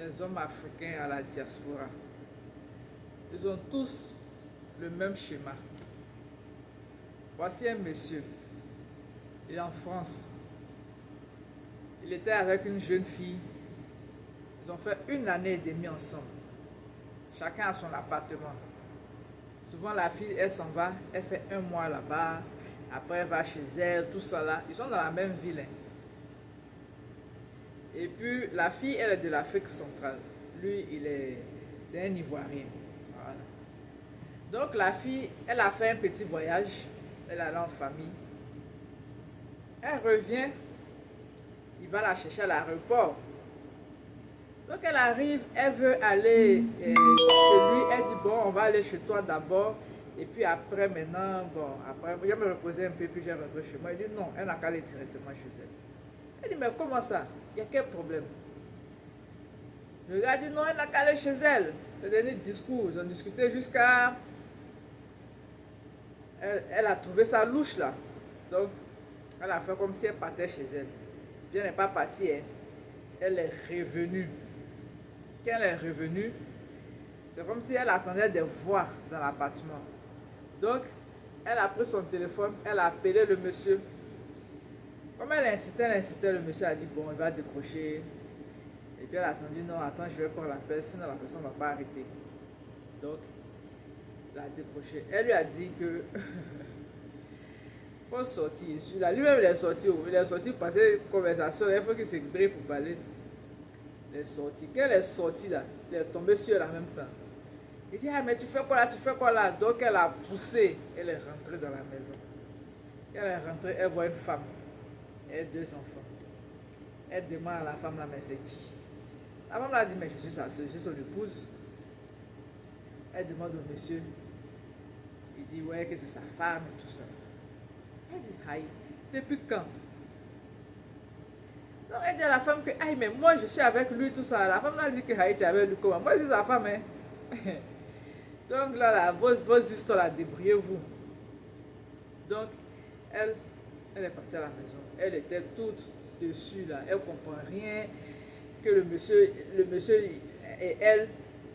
les hommes africains à la diaspora. Ils ont tous le même schéma. Voici un monsieur, il est en France. Il était avec une jeune fille. Ils ont fait 1 année et demie ensemble. Chacun a son appartement. Souvent la fille, elle s'en va, elle fait 1 mois là-bas. Après, elle va chez elle, tout ça là. Ils sont dans la même ville. Et puis, la fille, elle est de l'Afrique centrale. Lui, c'est un Ivoirien. Voilà. Donc, la fille, elle a fait un petit voyage. Elle est allée en famille. Elle revient. Il va la chercher à l'aéroport. Donc, elle arrive, elle veut aller chez lui. Elle dit, bon, on va aller chez toi d'abord. Et puis après, maintenant, bon, après, je vais me reposer un peu, puis je vais rentrer chez moi. Il dit, non, elle n'a qu'à aller directement chez elle. Elle dit, mais comment ça? Il y a quel problème? Le gars dit, non, elle n'a qu'à aller chez elle. Ces derniers discours, ils ont discuté jusqu'à... Elle a trouvé ça louche là. Donc, elle a fait comme si elle partait chez elle. Puis elle n'est pas partie, hein. Elle est revenue. Quand elle est revenue, c'est comme si elle attendait des voix dans l'appartement. Donc, elle a pris son téléphone, elle a appelé le monsieur. Comme elle insistait, le monsieur a dit, bon, il va décrocher. Et puis elle a attendu, non, attends, je vais prendre l'appel, sinon la personne ne va pas arrêter. Donc, elle a décroché. Elle lui a dit que faut sortir. Lui-même, il est sorti. Il est sorti pour passer une conversation. Il faut qu'il se brille pour parler. Il est sorti. Quand elle est sortie là, il est tombé sur elle en même temps. Il dit, ah, mais tu fais quoi là, tu fais quoi là? Donc elle a poussé. Elle est rentrée dans la maison. Quand elle est rentrée, elle voit une femme. Elle a 2 enfants. Elle demande à la femme là, mais c'est qui? La femme l'a dit, mais je suis sa soeur, je suis son épouse. Elle demande au monsieur. Il dit, ouais, que c'est sa femme et tout ça. Elle dit, aïe, depuis quand? Donc elle dit à la femme que, aïe, mais moi je suis avec lui, tout ça. La femme l'a dit que, aïe, tu es avec lui comment? Moi je suis sa femme, hein. Donc là, vos histoires là, débrouillez-vous. Donc, elle est partie à la maison. Elle était toute dessus là. Elle ne comprend rien. Que le monsieur et elle,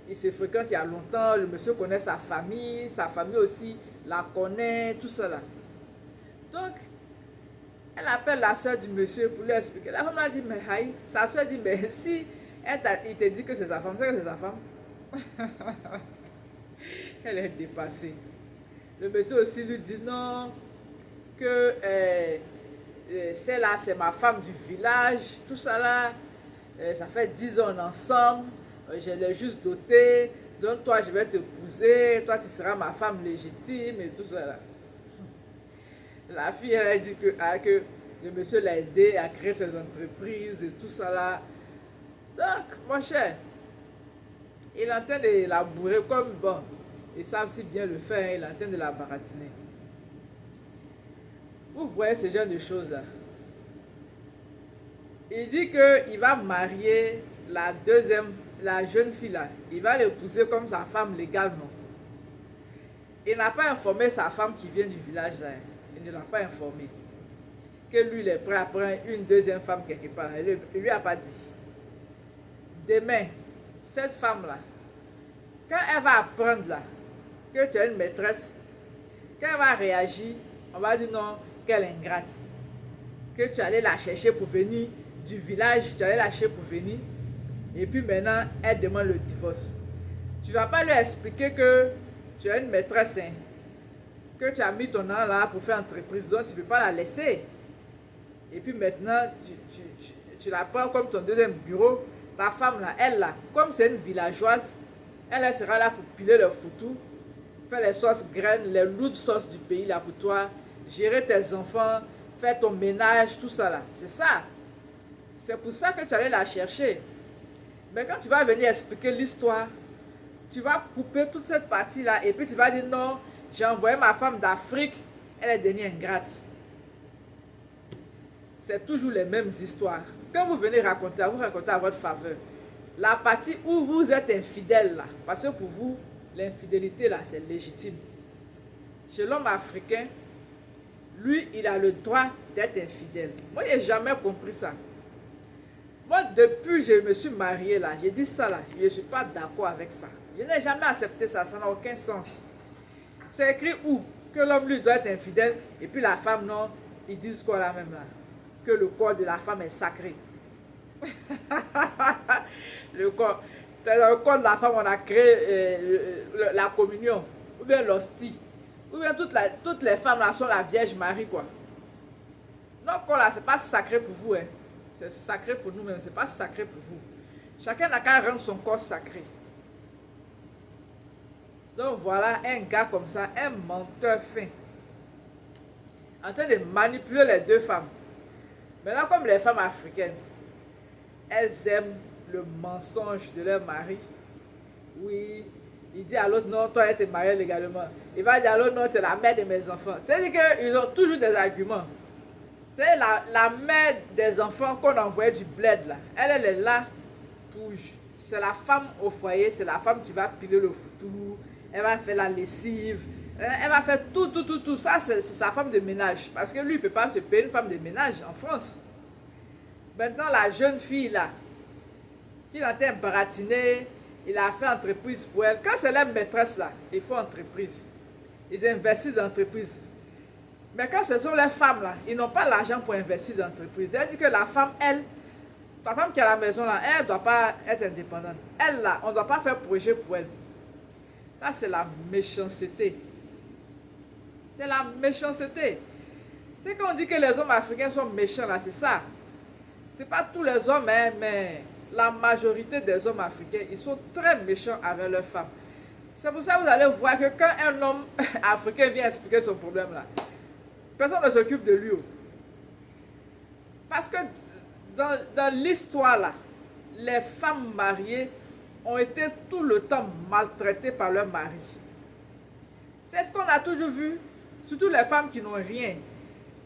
ils se fréquentent il y a longtemps. Le monsieur connaît sa famille aussi la connaît, tout ça là. Donc, elle appelle la soeur du monsieur pour lui expliquer. La femme a dit, mais aïe, sa soeur dit, mais si il te dit que c'est sa femme, c'est que c'est sa femme. Elle est dépassée. Le monsieur aussi lui dit non, que celle-là, c'est ma femme du village, tout ça là, ça fait 10 ans ensemble, je l'ai juste dotée, donc toi, je vais t'épouser, toi, tu seras ma femme légitime et tout ça là. La fille, elle a dit que le monsieur l'a aidé à créer ses entreprises et tout ça là. Donc, mon cher, il est en train de la bourrer comme bon. Ils savent si bien le faire, il est en train de la baratiner. Vous voyez ce genre de choses là. Il dit qu'il va marier la jeune fille là. Il va l'épouser comme sa femme légalement. Il n'a pas informé sa femme qui vient du village là. Il ne l'a pas informé. Que lui, il est prêt à prendre une deuxième femme quelque part. Il lui a pas dit. Demain, cette femme là, quand elle va apprendre là, que tu as une maîtresse, quand elle va réagir, on va dire non, qu'elle est ingrate. Que tu allais la chercher pour venir du village, tu allais la chercher pour venir, et puis maintenant, elle demande le divorce. Tu ne vas pas lui expliquer que tu as une maîtresse, hein, que tu as mis ton nom là pour faire entreprise, donc tu ne veux pas la laisser. Et puis maintenant, tu la prends comme ton deuxième bureau. Ta femme là, elle là, comme c'est une villageoise, elle sera là pour piler le foutu, faire les sauces graines, les lourdes sauces du pays là pour toi, gérer tes enfants, faire ton ménage, tout ça là. C'est ça. C'est pour ça que tu allais la chercher. Mais quand tu vas venir expliquer l'histoire, tu vas couper toute cette partie là et puis tu vas dire non, j'ai envoyé ma femme d'Afrique, elle est devenue ingrate. C'est toujours les mêmes histoires. Quand vous venez raconter, vous racontez à votre faveur. La partie où vous êtes infidèle là, parce que pour vous, l'infidélité là, c'est légitime. Chez l'homme africain, lui, il a le droit d'être infidèle. Moi, je n'ai jamais compris ça. Moi, depuis que je me suis marié là, j'ai dit ça là, je ne suis pas d'accord avec ça. Je n'ai jamais accepté ça, ça n'a aucun sens. C'est écrit où? Que l'homme lui doit être infidèle et puis la femme non, ils disent quoi là même là? Que le corps de la femme est sacré. le corps, dans le corps de la femme, on a créé la communion, ou bien l'hostie, ou bien toutes les femmes là sont la Vierge Marie quoi. Non, corps là, c'est pas sacré pour vous, hein. C'est sacré pour nous-mêmes, c'est pas sacré pour vous. Chacun n'a qu'à rendre son corps sacré. Donc voilà un gars comme ça, un menteur fin, en train de manipuler les deux femmes. Maintenant, comme les femmes africaines, elles aiment le mensonge de leur mari. Oui, il dit à l'autre, non, toi, tu es marié légalement. Il va dire à l'autre, non, tu es la mère de mes enfants. C'est-à-dire qu'ils ont toujours des arguments. C'est la mère des enfants qu'on envoyait du bled là. Elle est là pour... C'est la femme au foyer, c'est la femme qui va piler le foutou, elle va faire la lessive, elle va faire tout. Ça, c'est sa femme de ménage. Parce que lui, il ne peut pas se payer une femme de ménage en France. Maintenant, la jeune fille là, qui a été baratinée, il a fait entreprise pour elle. Quand c'est leur maîtresse là, ils font entreprise. Ils investissent dans l'entreprise. Mais quand ce sont les femmes là, ils n'ont pas l'argent pour investir dans l'entreprise. Elle dit que la femme, elle, ta femme qui est à la maison là, elle ne doit pas être indépendante. Elle là, on ne doit pas faire projet pour elle. Ça, c'est la méchanceté. C'est la méchanceté. C'est qu'on dit que les hommes africains sont méchants là, c'est ça. C'est pas tous les hommes, hein, mais la majorité des hommes africains, ils sont très méchants avec leurs femmes. C'est pour ça que vous allez voir que quand un homme africain vient expliquer son problème là, personne ne s'occupe de lui. Parce que dans l'histoire là, les femmes mariées ont été tout le temps maltraitées par leur mari. C'est ce qu'on a toujours vu, surtout les femmes qui n'ont rien.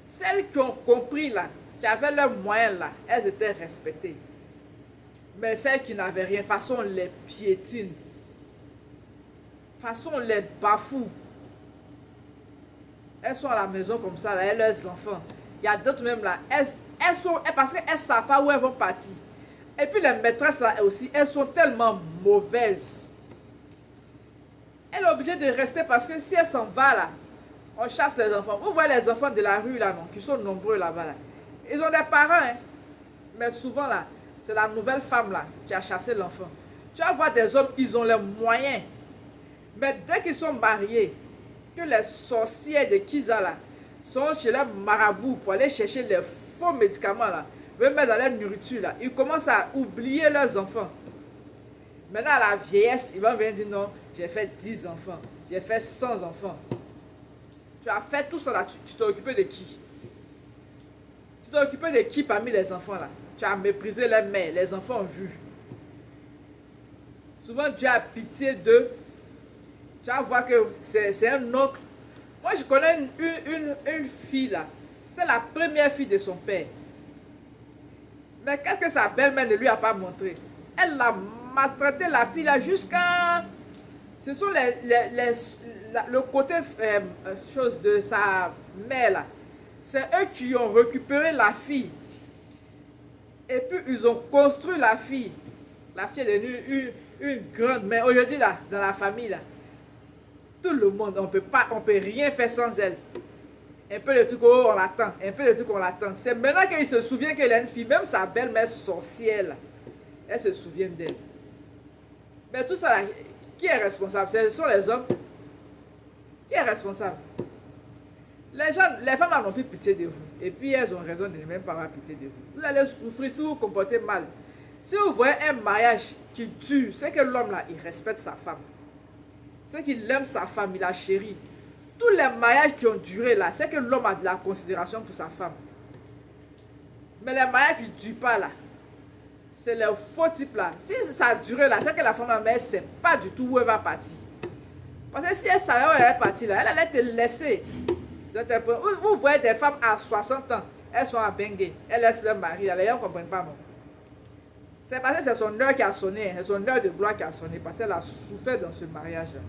Celles qui ont compris là, qui avaient leurs moyens là, elles étaient respectées. Mais celles qui n'avaient rien, façon on les piétine, façon on les bafoue. Elles sont à la maison comme ça, là, et leurs enfants. Il y a d'autres même là, elles sont, parce qu'elles ne savent pas où elles vont partir. Et puis les maîtresses là aussi, elles sont tellement mauvaises. Elle est obligée de rester parce que si elle s'en va là, on chasse les enfants. Vous voyez les enfants de la rue là, non, qui sont nombreux là-bas là. Ils ont des parents, hein. Mais souvent là, c'est la nouvelle femme là qui a chassé l'enfant. Tu vas voir des hommes, ils ont les moyens. Mais dès qu'ils sont mariés, que les sorcières de Kiza là sont chez les marabouts pour aller chercher les faux médicaments là, veulent mettre dans leur nourriture là, ils commencent à oublier leurs enfants. Maintenant à la vieillesse, ils vont venir dire non, j'ai fait 10 enfants, j'ai fait 100 enfants. Tu as fait tout ça là, tu t'es occupé de qui? Tu t'es occupé de qui parmi les enfants là? Tu as méprisé les mères, les enfants ont vu. Souvent Dieu a pitié d'eux. Tu vas voir que c'est un oncle. Moi je connais une fille là. C'était la première fille de son père. Mais qu'est-ce que sa belle-mère ne lui a pas montré? Elle a maltraité la fille là jusqu'à... Ce sont le côté chose de sa mère là. C'est eux qui ont récupéré la fille. Et puis ils ont construit la fille. La fille est devenue une grande mère. Aujourd'hui là, dans la famille là, tout le monde, on peut rien faire sans elle. Un peu de trucs, oh, on l'attend. Un peu de trucs, on l'attend. C'est maintenant qu'il se souvient qu'elle est une fille. Même sa belle-mère sorcière, elle se souvient d'elle. Mais tout ça, là, qui est responsable? Ce sont les hommes. Qui est responsable? Les femmes n'ont plus pitié de vous. Et puis elles ont raison de ne même pas avoir pitié de vous. Vous allez souffrir si vous vous comportez mal. Si vous voyez un mariage qui dure, c'est que l'homme là, il respecte sa femme. C'est qu'il aime sa femme, il la chérit. Tous les mariages qui ont duré là, c'est que l'homme a de la considération pour sa femme. Mais les mariages qui ne durent pas là, c'est le faux type là. Si ça a duré là, c'est que la femme là, elle ne sait pas du tout où elle va partir. Parce que si elle savait où elle allait partir là, elle allait te laisser. Vous voyez des femmes à 60 ans, elles sont à Bengue, elles laissent leur mari là, les gens ne comprennent pas. C'est parce que c'est son heure qui a sonné, c'est son heure de gloire qui a sonné, parce qu'elle a souffert dans ce mariage là.